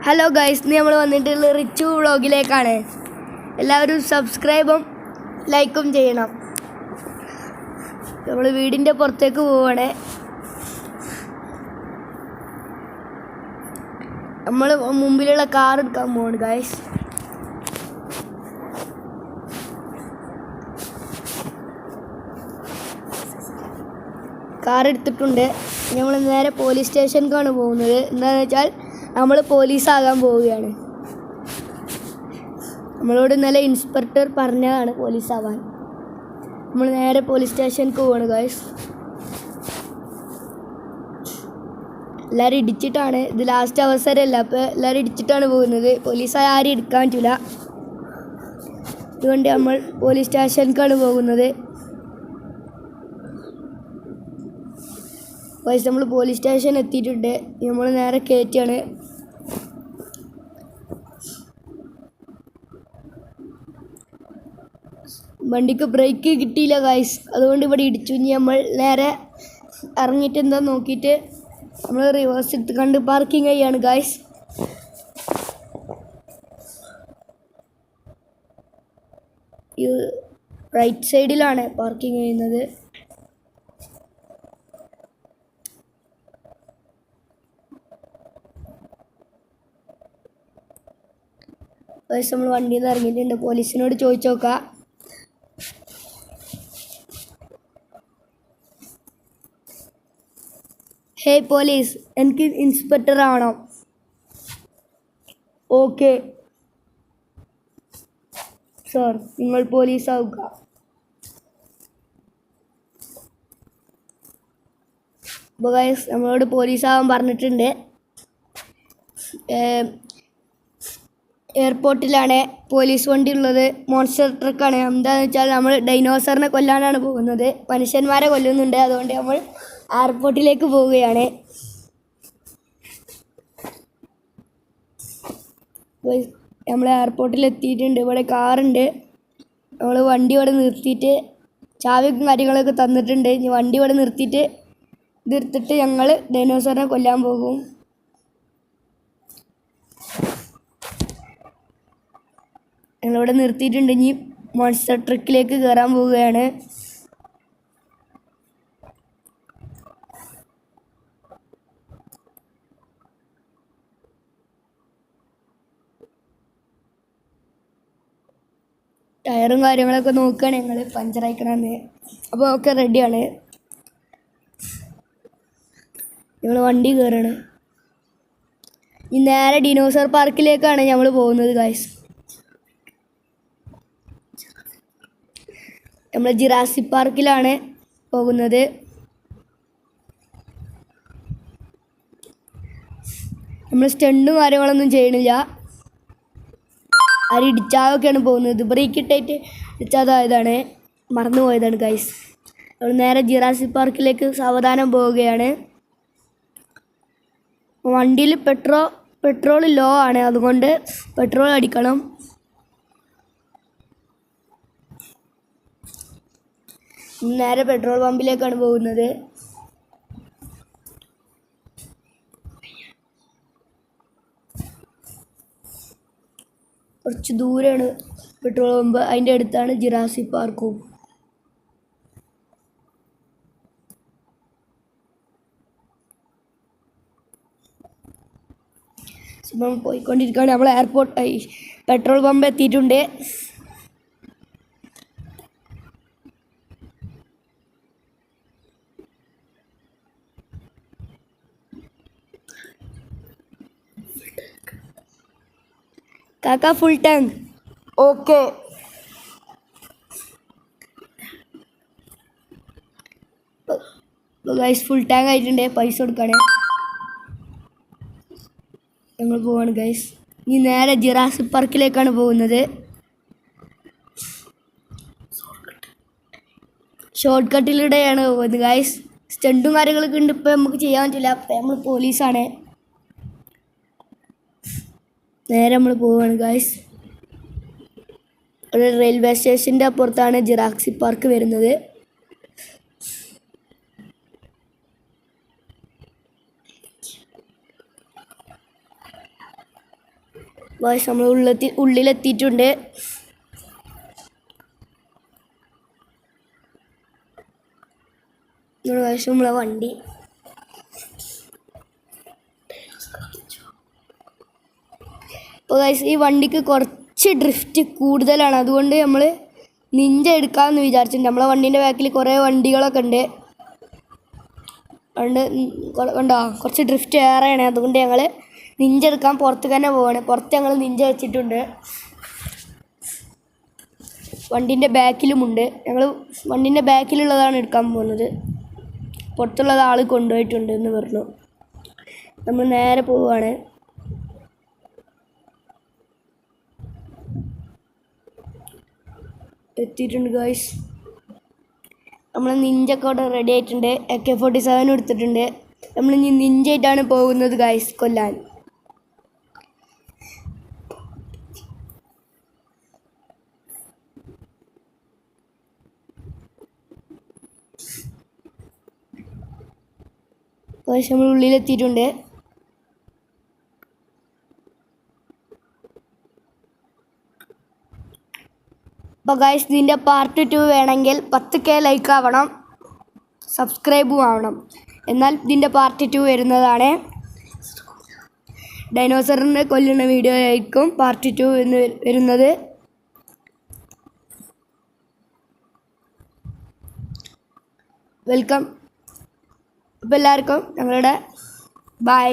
Hello guys, ഇന്ന് നമ്മൾ വന്നിട്ടുള്ള റിച്ചു വ്ളോഗിലേക്കാണ്. എല്ലാവരും സബ്സ്ക്രൈബും ലൈക്കും ചെയ്യണം. നമ്മൾ വീടിൻ്റെ പുറത്തേക്ക് പോവുകയാണ്. നമ്മൾ മുമ്പിലുള്ള കാർ എടുക്കാൻ പോവാണ് ഗൈസ്. കാർ എടുത്തിട്ടുണ്ട്. നമ്മൾ നേരെ പോലീസ് സ്റ്റേഷനിലേക്കാണ് പോകുന്നത്. എന്താണെന്ന് വെച്ചാൽ നമ്മൾ പോലീസാകാൻ പോവുകയാണ്. നമ്മളോട് ഇന്നലെ ഇൻസ്പെക്ടർ പറഞ്ഞതാണ് പോലീസാവാൻ. നമ്മൾ നേരെ പോലീസ് സ്റ്റേഷനിലേക്ക് പോവാണ് ഗൈസ്. എല്ലാവരും ഇടിച്ചിട്ടാണ്, ഇത് ലാസ്റ്റ് അവസരമല്ല, അപ്പോൾ എല്ലാവരും ഇടിച്ചിട്ടാണ് പോകുന്നത്. പോലീസായ ആരും എടുക്കാൻ പറ്റില്ല. അതുകൊണ്ട് നമ്മൾ പോലീസ് സ്റ്റേഷനിലേക്കാണ് പോകുന്നത്. ഗൈസ്, നമ്മൾ പോലീസ് സ്റ്റേഷൻ എത്തിയിട്ടുണ്ട്. നമ്മൾ നേരെ കയറ്റിയാണ്. വണ്ടിക്ക് ബ്രേക്ക് കിട്ടിയില്ല ഗൈസ്, അതുകൊണ്ട് ഇവിടെ ഇടിച്ചു. ഇനി നമ്മൾ നേരെ ഇറങ്ങിയിട്ട് എന്താ നോക്കിയിട്ട് നമ്മൾ റിവേഴ്സ് എടുത്ത് കണ്ട് പാർക്കിംഗ് ചെയ്യാണ് ഗൈസ്. ഈ റൈറ്റ് സൈഡിലാണ് പാർക്കിംഗ് ചെയ്യുന്നത്. ഗൈസ്, നമ്മൾ വണ്ടിയിൽ നിന്ന് ഇറങ്ങിയിട്ടുണ്ട്. പോലീസിനോട് ചോദിച്ചു നോക്കാം. ഹേയ് പോലീസ്, എനിക്ക് ഇൻസ്പെക്ടർ ആവണം. ഓക്കെ സാർ, നിങ്ങൾ പോലീസ് ആവുക. അപ്പോൾ ഗൈസ്, നമ്മളോട് പോലീസ് ആവാൻ പറഞ്ഞിട്ടുണ്ട്. എയർപോർട്ടിലാണ് പോലീസ് വണ്ടി ഉള്ളത്. മോൺസ്റ്റർ ട്രക്കാണ്. എന്താണെന്ന് വെച്ചാൽ നമ്മൾ ഡൈനോസറിനെ കൊല്ലാനാണ് പോകുന്നത്. മനുഷ്യന്മാരെ കൊല്ലുന്നുണ്ട്. അതുകൊണ്ട് നമ്മൾ എയർപോർട്ടിലേക്ക് പോവുകയാണ്. നമ്മൾ എയർപോർട്ടിൽ എത്തിയിട്ടുണ്ട്. ഇവിടെ കാറുണ്ട്. നമ്മൾ വണ്ടി ഇവിടെ നിർത്തിയിട്ട് ചാവിയും കാര്യങ്ങളൊക്കെ തന്നിട്ടുണ്ട്. ഇനി വണ്ടി ഇവിടെ നിർത്തിയിട്ട് ഇതെടുത്തിട്ട് ഞങ്ങൾ ഡൈനോസറിനെ കൊല്ലാൻ പോകും. ഞങ്ങളിവിടെ നിർത്തിയിട്ടുണ്ട്. ഇനി മോൺസ്റ്റർ ട്രക്കിലേക്ക് കയറാൻ പോവുകയാണ്. ടയറും കാര്യങ്ങളൊക്കെ നോക്കുകയാണ് ഞങ്ങൾ, പഞ്ചറായിക്കണമെന്ന്. അപ്പോൾ ഒക്കെ റെഡിയാണ്. ഞങ്ങൾ വണ്ടി കയറാണ്. ഇനി നേരെ ഡിനോസർ പാർക്കിലേക്കാണ് നമ്മൾ പോകുന്നത് ഗൈസ്. നമ്മൾ ജിറാസിക് പാർക്കിലാണ് പോകുന്നത്. നമ്മൾ സ്റ്റണ്ടും കാര്യങ്ങളൊന്നും ചെയ്യണില്ല. ആരും ഇടിച്ചാതൊക്കെയാണ് പോകുന്നത്. ബ്രേക്ക് ഇട്ടിട്ട് ഇടിച്ചാതായതാണ്, മറന്നു പോയതാണ് ഗൈസ്. നമ്മൾ നേരെ ജിറാസിക് പാർക്കിലേക്ക് സാവധാനം പോവുകയാണ്. വണ്ടിയിൽ പെട്രോൾ ലോ ആണ്, അതുകൊണ്ട് പെട്രോൾ അടിക്കണം. നേരെ പെട്രോൾ പമ്പിലേക്കാണ് പോകുന്നത്. കുറച്ച് ദൂരെയാണ് പെട്രോൾ പമ്പ്. അതിൻ്റെ അടുത്താണ് ജിറാസിക് പാർക്കും. നമ്മൾ പോയിക്കൊണ്ടിരിക്കുകയാണ്. നമ്മൾ പെട്രോൾ പമ്പ് എത്തിയിട്ടുണ്ട്. കാക്ക full tank. Okay guys, full tank ആയിട്ടുണ്ട്. പൈസ കൊടുക്കുകയാണ്. ഞങ്ങൾ പോവാണ് ഗൈസ്. ഇനി നേരെ ജിറാസിക് പാർക്കിലേക്കാണ് പോകുന്നത്. ഷോർട്ട് കട്ടിലൂടെയാണ് പോകുന്നത് ഗൈസ്. സ്റ്റണ്ടും കാര്യങ്ങളൊക്കെ ഉണ്ട്. ഇപ്പോൾ നമുക്ക് ചെയ്യാൻ പറ്റില്ല, അപ്പം നമ്മൾ പോലീസാണ്. നേരെ നമ്മൾ പോവുകയാണ് ഗൈസ്. ഒരു റെയിൽവേ സ്റ്റേഷൻ്റെ അപ്പുറത്താണ് ജിറാസിക് പാർക്ക് വരുന്നത്. ഗായ്സ് നമ്മൾ ഉള്ളിലെത്തിയിട്ടുണ്ട്. ഗായ്സ് നമ്മളെ വണ്ടി അപ്പോൾ ഗായ്സ് ഈ വണ്ടിക്ക് കുറച്ച് ഡ്രിഫ്റ്റ് കൂടുതലാണ്. അതുകൊണ്ട് നമ്മൾ നിഞ്ച എടുക്കാമെന്ന് വിചാരിച്ചിട്ടുണ്ട്. നമ്മളെ വണ്ടീൻ്റെ ബാക്കിൽ കുറേ വണ്ടികളൊക്കെ ഉണ്ട്. അതുകൊണ്ട് കണ്ടോ കുറച്ച് ഡ്രിഫ്റ്റ് ഏറെയാണ്. അതുകൊണ്ട് ഞങ്ങൾ നിഞ്ച എടുക്കാൻ പുറത്ത് തന്നെ പോവാണ്. പുറത്ത് ഞങ്ങൾ നിഞ്ച വെച്ചിട്ടുണ്ട്. വണ്ടീൻ്റെ ബാക്കിലുമുണ്ട്. ഞങ്ങൾ വണ്ടീൻ്റെ ബാക്കിലുള്ളതാണ് എടുക്കാൻ പോകുന്നത്. പുറത്തുള്ളത് ആൾ കൊണ്ടുപോയിട്ടുണ്ട് എന്ന് പറഞ്ഞു. നമ്മൾ നേരെ പോവുകയാണ്. എത്തിയിട്ടുണ്ട് ഗായ്സ്. നമ്മൾ നിഞ്ചൊക്കെ അവിടെ റെഡി ആയിട്ടുണ്ട്. AK-47 എടുത്തിട്ടുണ്ട്. നമ്മൾ ഇനി നിഞ്ചയായിട്ടാണ് പോകുന്നത് ഗായ്സ് കൊല്ലാൻ. ഗായ്സ് നമ്മൾ ഉള്ളിലെത്തിയിട്ടുണ്ട്. അപ്പോൾ ഗായ്സ് ഇതിൻ്റെ പാർട്ട് 2 വേണമെങ്കിൽ 10K ലൈക്ക് ആവണം, സബ്സ്ക്രൈബും ആവണം. എന്നാൽ ഇതിൻ്റെ പാർട്ട് 2 വരുന്നതാണ്. ഡൈനോസറിനെ കൊല്ലുന്ന വീഡിയോ ആയിരിക്കും പാർട്ട് 2 എന്ന് വരുന്നത്. വെൽക്കം. അപ്പോൾ എല്ലാവർക്കും ഞങ്ങളുടെ ബൈ.